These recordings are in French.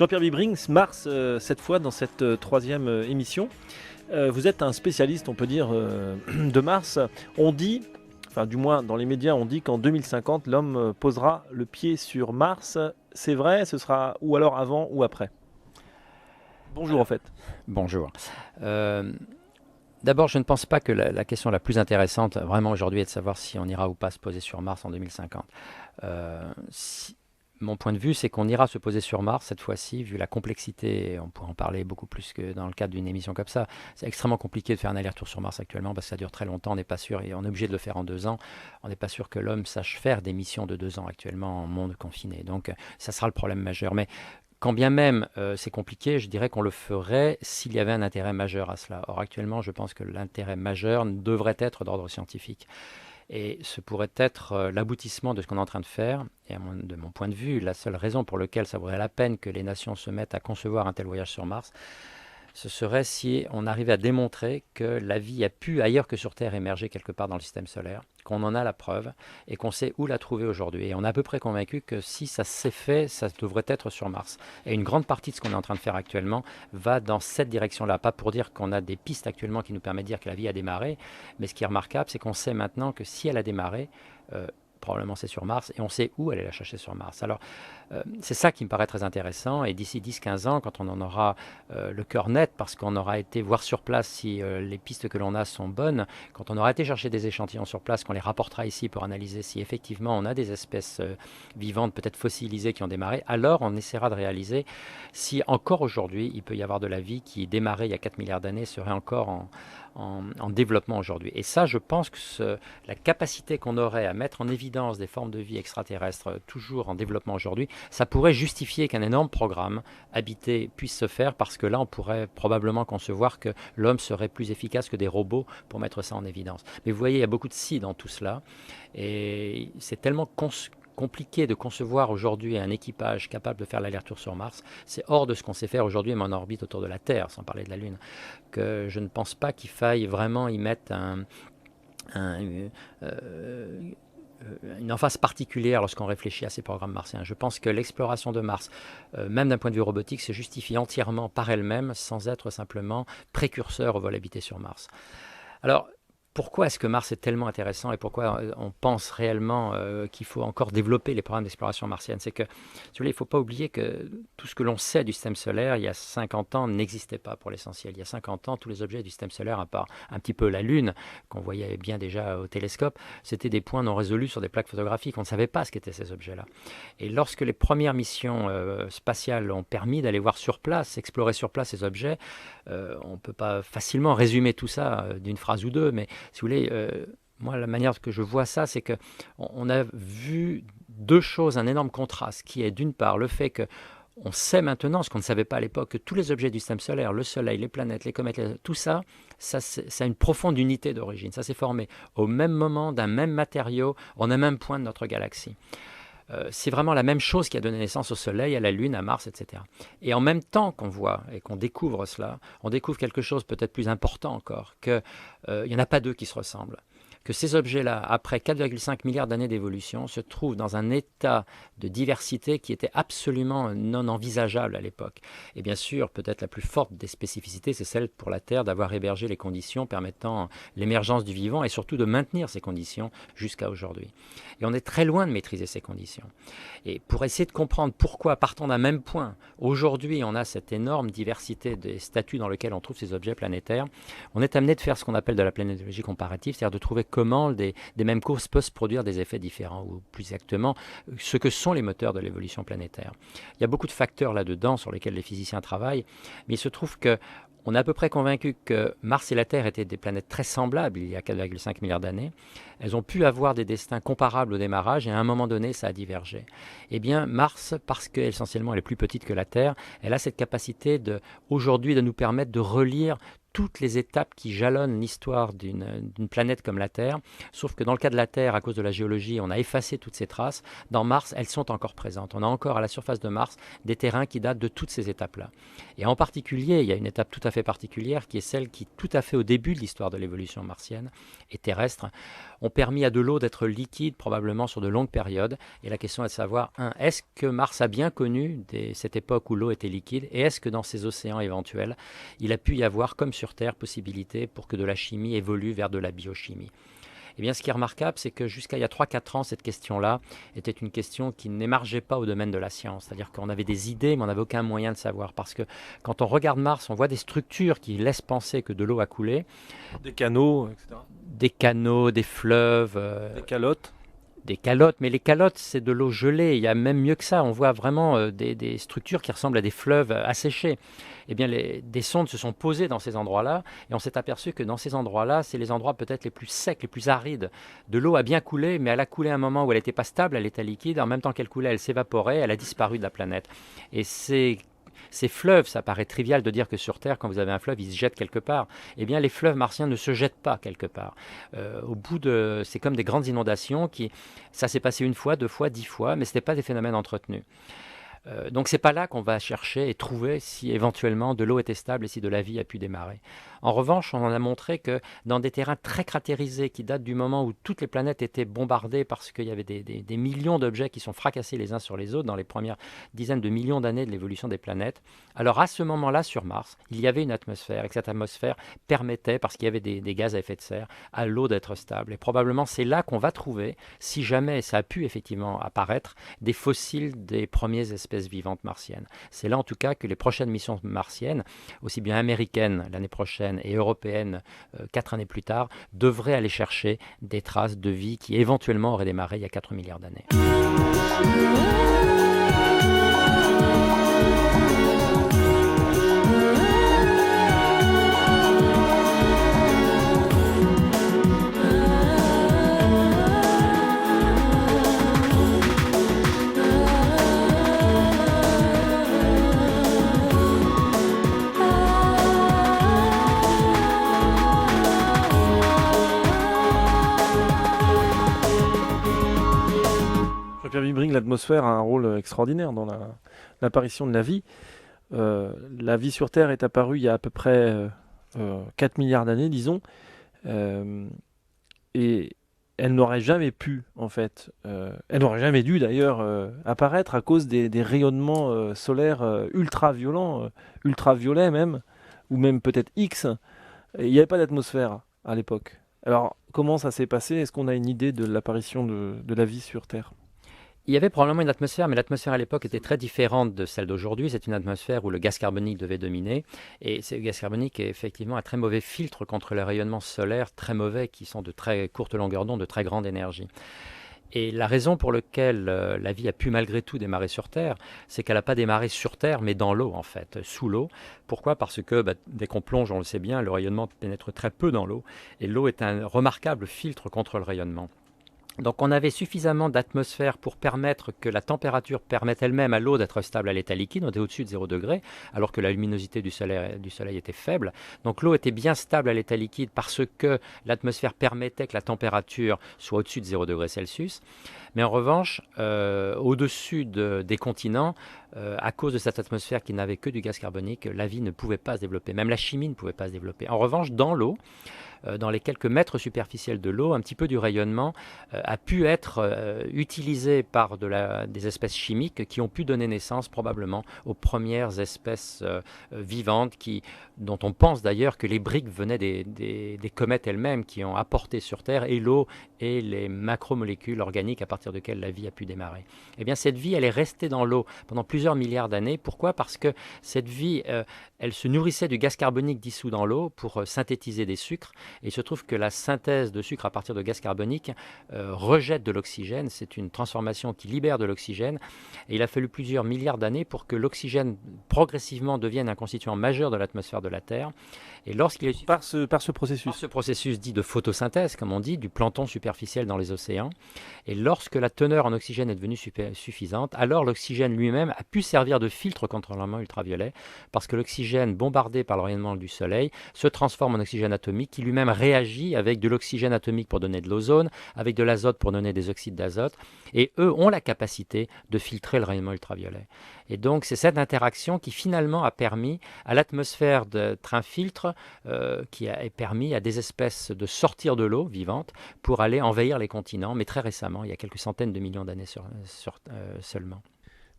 Jean-Pierre Vibrings, Mars, cette fois dans cette troisième émission. Vous êtes un spécialiste, on peut dire, de Mars. On dit, enfin du moins dans les médias, on dit qu'en 2050, l'homme posera le pied sur Mars. C'est vrai, ce sera ou alors avant ou après. Bonjour en fait. Bonjour. D'abord, je ne pense pas que la question la plus intéressante vraiment aujourd'hui est de savoir si on ira ou pas se poser sur Mars en 2050. Mon point de vue, c'est qu'on ira se poser sur Mars cette fois-ci, vu la complexité, on pourrait en parler beaucoup plus que dans le cadre d'une émission comme ça. C'est extrêmement compliqué de faire un aller-retour sur Mars actuellement parce que ça dure très longtemps, on n'est pas sûr, et on est obligé de le faire en 2 ans. On n'est pas sûr que l'homme sache faire des missions de 2 ans actuellement en monde confiné. Donc ça sera le problème majeur. Mais quand bien même c'est compliqué, je dirais qu'on le ferait s'il y avait un intérêt majeur à cela. Or actuellement, je pense que l'intérêt majeur devrait être d'ordre scientifique. Et ce pourrait être l'aboutissement de ce qu'on est en train de faire. Et de mon point de vue, la seule raison pour laquelle ça vaudrait la peine que les nations se mettent à concevoir un tel voyage sur Mars, ce serait si on arrivait à démontrer que la vie a pu, ailleurs que sur Terre, émerger quelque part dans le système solaire, qu'on en a la preuve et qu'on sait où la trouver aujourd'hui. Et on est à peu près convaincu que si ça s'est fait, ça devrait être sur Mars. Et une grande partie de ce qu'on est en train de faire actuellement va dans cette direction-là. Pas pour dire qu'on a des pistes actuellement qui nous permettent de dire que la vie a démarré, mais ce qui est remarquable, c'est qu'on sait maintenant que si elle a démarré, probablement c'est sur Mars, et on sait où aller la chercher sur Mars. Alors, c'est ça qui me paraît très intéressant, et d'ici 10-15 ans, quand on en aura le cœur net, parce qu'on aura été voir sur place si les pistes que l'on a sont bonnes, quand on aura été chercher des échantillons sur place, qu'on les rapportera ici pour analyser si effectivement on a des espèces vivantes, peut-être fossilisées, qui ont démarré, alors on essaiera de réaliser si encore aujourd'hui, il peut y avoir de la vie qui démarrait il y a 4 milliards d'années, serait encore en développement aujourd'hui. Et ça, je pense que la capacité qu'on aurait à mettre en évidence des formes de vie extraterrestres toujours en développement aujourd'hui, ça pourrait justifier qu'un énorme programme habité puisse se faire, parce que là, on pourrait probablement concevoir que l'homme serait plus efficace que des robots pour mettre ça en évidence. Mais vous voyez, il y a beaucoup de si dans tout cela, et c'est tellement compliqué de concevoir aujourd'hui un équipage capable de faire l'aller-retour sur Mars. C'est hors de ce qu'on sait faire aujourd'hui, même en orbite autour de la Terre, sans parler de la Lune, que je ne pense pas qu'il faille vraiment y mettre une emphase particulière lorsqu'on réfléchit à ces programmes martiens. Je pense que l'exploration de Mars, même d'un point de vue robotique, se justifie entièrement par elle-même, sans être simplement précurseur au vol habité sur Mars. Alors, pourquoi est-ce que Mars est tellement intéressant et pourquoi on pense réellement qu'il faut encore développer les programmes d'exploration martienne? C'est que, si vous voulez, il ne faut pas oublier que tout ce que l'on sait du système solaire, il y a 50 ans, n'existait pas pour l'essentiel. Il y a 50 ans, tous les objets du système solaire, à part un petit peu la Lune, qu'on voyait bien déjà au télescope, c'était des points non résolus sur des plaques photographiques. On ne savait pas ce qu'étaient ces objets-là. Et lorsque les premières missions spatiales ont permis d'aller voir sur place, explorer sur place ces objets, on ne peut pas facilement résumer tout ça d'une phrase ou deux, mais si vous voulez, moi, la manière que je vois ça, c'est qu'on a vu deux choses, un énorme contraste, qui est d'une part le fait que on sait maintenant, ce qu'on ne savait pas à l'époque, que tous les objets du système solaire, le Soleil, les planètes, les comètes, tout ça, ça a une profonde unité d'origine. Ça s'est formé au même moment, d'un même matériau, en un même point de notre galaxie. C'est vraiment la même chose qui a donné naissance au Soleil, à la Lune, à Mars, etc. Et en même temps qu'on voit et qu'on découvre cela, on découvre quelque chose peut-être plus important encore, qu'il n'y en a pas deux qui se ressemblent. Que ces objets-là, après 4,5 milliards d'années d'évolution, se trouvent dans un état de diversité qui était absolument non envisageable à l'époque. Et bien sûr, peut-être la plus forte des spécificités, c'est celle pour la Terre d'avoir hébergé les conditions permettant l'émergence du vivant et surtout de maintenir ces conditions jusqu'à aujourd'hui. Et on est très loin de maîtriser ces conditions. Et pour essayer de comprendre pourquoi, partant d'un même point, aujourd'hui on a cette énorme diversité des statuts dans lesquels on trouve ces objets planétaires, on est amené de faire ce qu'on appelle de la planétologie comparative, c'est-à-dire de trouver comment des mêmes causes peuvent se produire des effets différents, ou plus exactement, ce que sont les moteurs de l'évolution planétaire. Il y a beaucoup de facteurs là-dedans sur lesquels les physiciens travaillent, mais il se trouve que on est à peu près convaincu que Mars et la Terre étaient des planètes très semblables il y a 4,5 milliards d'années. Elles ont pu avoir des destins comparables au démarrage et à un moment donné, ça a divergé. Eh bien, Mars, parce qu'essentiellement elle est plus petite que la Terre, elle a cette capacité aujourd'hui de nous permettre de relire toutes les étapes qui jalonnent l'histoire d'une planète comme la Terre, sauf que dans le cas de la Terre, à cause de la géologie, on a effacé toutes ces traces. Dans Mars, elles sont encore présentes. On a encore à la surface de Mars des terrains qui datent de toutes ces étapes-là. Et en particulier, il y a une étape tout à fait particulière qui est celle qui, tout à fait au début de l'histoire de l'évolution martienne et terrestre, ont permis à de l'eau d'être liquide probablement sur de longues périodes. Et la question est de savoir, est-ce que Mars a bien connu cette époque où l'eau était liquide, et est-ce que dans ces océans éventuels, il a pu y avoir, comme sur Terre, possibilité pour que de la chimie évolue vers de la biochimie. Eh bien, ce qui est remarquable, c'est que jusqu'à il y a 3-4 ans, cette question-là était une question qui n'émergeait pas au domaine de la science. C'est-à-dire qu'on avait des idées, mais on n'avait aucun moyen de savoir. Parce que quand on regarde Mars, on voit des structures qui laissent penser que de l'eau a coulé. Des canaux, etc. Des canaux, des fleuves. Des calottes. Des calottes, mais les calottes, c'est de l'eau gelée. Il y a même mieux que ça. On voit vraiment des structures qui ressemblent à des fleuves asséchés. Eh bien, des sondes se sont posées dans ces endroits-là, et on s'est aperçu que dans ces endroits-là, c'est les endroits peut-être les plus secs, les plus arides. De l'eau a bien coulé, mais elle a coulé à un moment où elle n'était pas stable, elle était liquide. En même temps qu'elle coulait, elle s'évaporait, elle a disparu de la planète. Et ces fleuves, ça paraît trivial de dire que sur Terre, quand vous avez un fleuve, il se jette quelque part. Eh bien, les fleuves martiens ne se jettent pas quelque part. C'est comme des grandes inondations ça s'est passé 1 fois, 2 fois, 10 fois, mais ce n'était pas des phénomènes entretenus. Donc c'est pas là qu'on va chercher et trouver si éventuellement de l'eau était stable et si de la vie a pu démarrer. En revanche, on en a montré que dans des terrains très cratérisés qui datent du moment où toutes les planètes étaient bombardées parce qu'il y avait des millions d'objets qui sont fracassés les uns sur les autres dans les premières dizaines de millions d'années de l'évolution des planètes, alors à ce moment-là sur Mars, il y avait une atmosphère et que cette atmosphère permettait, parce qu'il y avait des gaz à effet de serre, à l'eau d'être stable. Et probablement c'est là qu'on va trouver, si jamais ça a pu effectivement apparaître, des fossiles des premières espèces vivantes martiennes. C'est là en tout cas que les prochaines missions martiennes, aussi bien américaines l'année prochaine et européennes 4 années plus tard, devraient aller chercher des traces de vie qui éventuellement auraient démarré il y a 4 milliards d'années. Jean-Pierre Vibring, l'atmosphère a un rôle extraordinaire dans l'apparition de la vie. La vie sur Terre est apparue il y a à peu près 4 milliards d'années, disons, et elle n'aurait jamais pu, en fait, elle n'aurait jamais dû d'ailleurs apparaître à cause des rayonnements solaires ultra-violents, ultraviolets même, ou même peut-être X. Et il n'y avait pas d'atmosphère à l'époque. Alors, comment ça s'est passé? Est-ce qu'on a une idée de l'apparition de la vie sur Terre? Il y avait probablement une atmosphère, mais l'atmosphère à l'époque était très différente de celle d'aujourd'hui. C'est une atmosphère où le gaz carbonique devait dominer. Et ce gaz carbonique est effectivement un très mauvais filtre contre les rayonnements solaires très mauvais qui sont de très courte longueur d'onde, de très grande énergie. Et la raison pour laquelle la vie a pu malgré tout démarrer sur Terre, c'est qu'elle n'a pas démarré sur Terre, mais dans l'eau en fait, sous l'eau. Pourquoi? Parce que dès qu'on plonge, on le sait bien, le rayonnement pénètre très peu dans l'eau. Et l'eau est un remarquable filtre contre le rayonnement. Donc on avait suffisamment d'atmosphère pour permettre que la température permette elle-même à l'eau d'être stable à l'état liquide. On était au-dessus de 0 degré, alors que la luminosité du soleil était faible. Donc l'eau était bien stable à l'état liquide parce que l'atmosphère permettait que la température soit au-dessus de 0 degré Celsius. Mais en revanche, au-dessus des continents, à cause de cette atmosphère qui n'avait que du gaz carbonique, la vie ne pouvait pas se développer. Même la chimie ne pouvait pas se développer. En revanche, dans l'eau, dans les quelques mètres superficiels de l'eau, un petit peu du rayonnement a pu être utilisé par des espèces chimiques qui ont pu donner naissance probablement aux premières espèces vivantes dont on pense d'ailleurs que les briques venaient des comètes elles-mêmes qui ont apporté sur Terre et l'eau et les macromolécules organiques à partir desquelles la vie a pu démarrer. Eh bien cette vie, elle est restée dans l'eau pendant plusieurs milliards d'années. Pourquoi? Parce que cette vie, elle se nourrissait du gaz carbonique dissous dans l'eau pour synthétiser des sucres. Et il se trouve que la synthèse de sucre à partir de gaz carbonique rejette de l'oxygène. C'est une transformation qui libère de l'oxygène. Et il a fallu plusieurs milliards d'années pour que l'oxygène progressivement devienne un constituant majeur de l'atmosphère de la Terre. Et lorsqu'il est par ce processus. Par ce processus dit de photosynthèse, comme on dit, du plancton superficiel dans les océans. Et lorsque la teneur en oxygène est devenue suffisante, alors l'oxygène lui-même a pu servir de filtre contre le rayonnement ultraviolet, parce que l'oxygène bombardé par le rayonnement du soleil se transforme en oxygène atomique qui lui-même réagit avec de l'oxygène atomique pour donner de l'ozone, avec de l'azote pour donner des oxydes d'azote. Et eux ont la capacité de filtrer le rayonnement ultraviolet. Et donc c'est cette interaction qui finalement a permis à l'atmosphère d'être un filtre qui a permis à des espèces de sortir de l'eau vivante pour aller envahir les continents, mais très récemment, il y a quelques centaines de millions d'années seulement.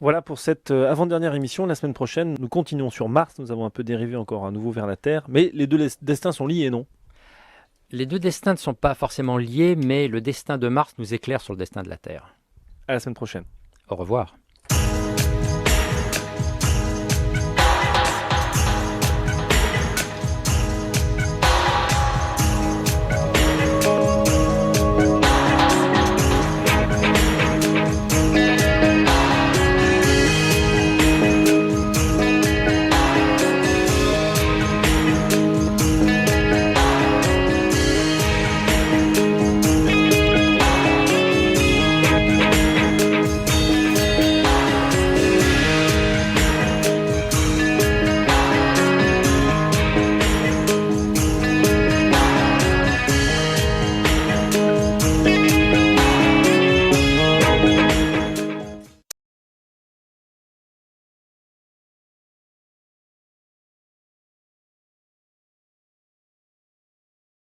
Voilà pour cette avant-dernière émission. La semaine prochaine, nous continuons sur Mars. Nous avons un peu dérivé encore à nouveau vers la Terre, mais les deux destins sont liés, non ? Les deux destins ne sont pas forcément liés, mais le destin de Mars nous éclaire sur le destin de la Terre. À la semaine prochaine. Au revoir.